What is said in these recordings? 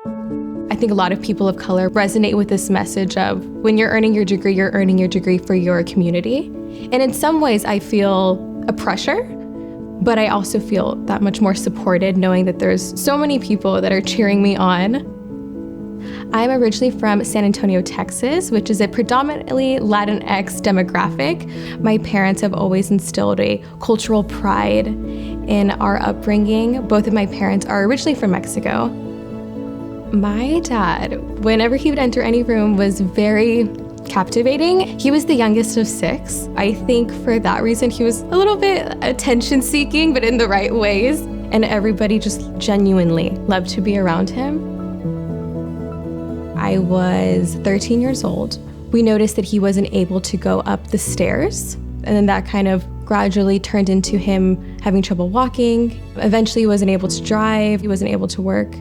I think a lot of people of color resonate with this message of when you're earning your degree, you're earning your degree for your community. And in some ways, I feel a pressure, but I also feel that much more supported knowing that there's so many people that are cheering me on. I'm originally from San Antonio, Texas, which is a predominantly Latinx demographic. My parents have always instilled a cultural pride in our upbringing. Both of my parents are originally from Mexico. My dad, whenever he would enter any room, was very captivating. He was the youngest of 6. I think for that reason, he was a little bit attention-seeking, but in the right ways. And everybody just genuinely loved to be around him. I was 13 years old. We noticed that he wasn't able to go up the stairs, and then that kind of gradually turned into him having trouble walking. Eventually, he wasn't able to drive. He wasn't able to work.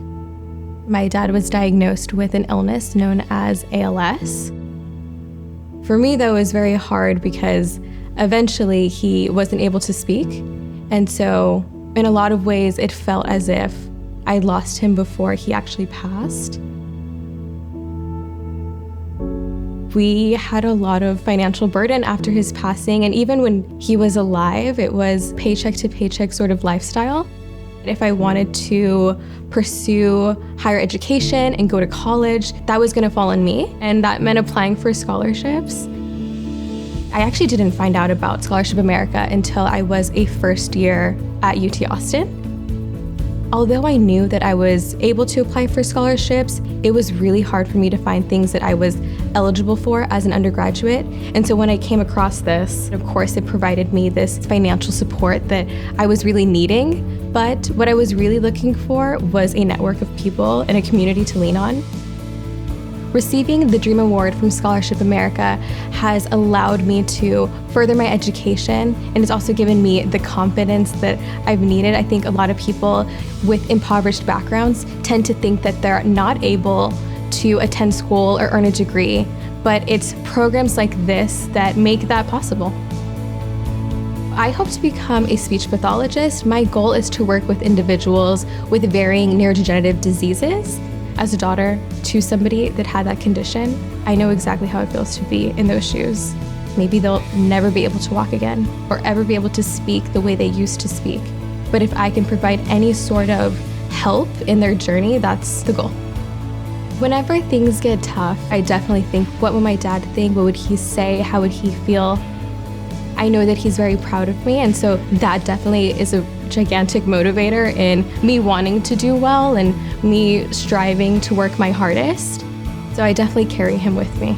My dad was diagnosed with an illness known as ALS. For me, though, it was very hard because eventually he wasn't able to speak. And so in a lot of ways, it felt as if I lost him before he actually passed. We had a lot of financial burden after his passing, and even when he was alive, it was paycheck to paycheck sort of lifestyle. If I wanted to pursue higher education and go to college, that was gonna fall on me, and that meant applying for scholarships. I actually didn't find out about Scholarship America until I was a first year at UT Austin. Although I knew that I was able to apply for scholarships, it was really hard for me to find things that I was eligible for as an undergraduate. And so when I came across this, of course, it provided me this financial support that I was really needing. But what I was really looking for was a network of people and a community to lean on. Receiving the Dream Award from Scholarship America has allowed me to further my education, and it's also given me the confidence that I've needed. I think a lot of people with impoverished backgrounds tend to think that they're not able to attend school or earn a degree, but it's programs like this that make that possible. I hope to become a speech pathologist. My goal is to work with individuals with varying neurodegenerative diseases. As a daughter to somebody that had that condition, I know exactly how it feels to be in those shoes. Maybe they'll never be able to walk again or ever be able to speak the way they used to speak. But if I can provide any sort of help in their journey, that's the goal. Whenever things get tough, I definitely think, what would my dad think? What would he say? How would he feel? I know that he's very proud of me, and so that definitely is a gigantic motivator in me wanting to do well and me striving to work my hardest. So I definitely carry him with me.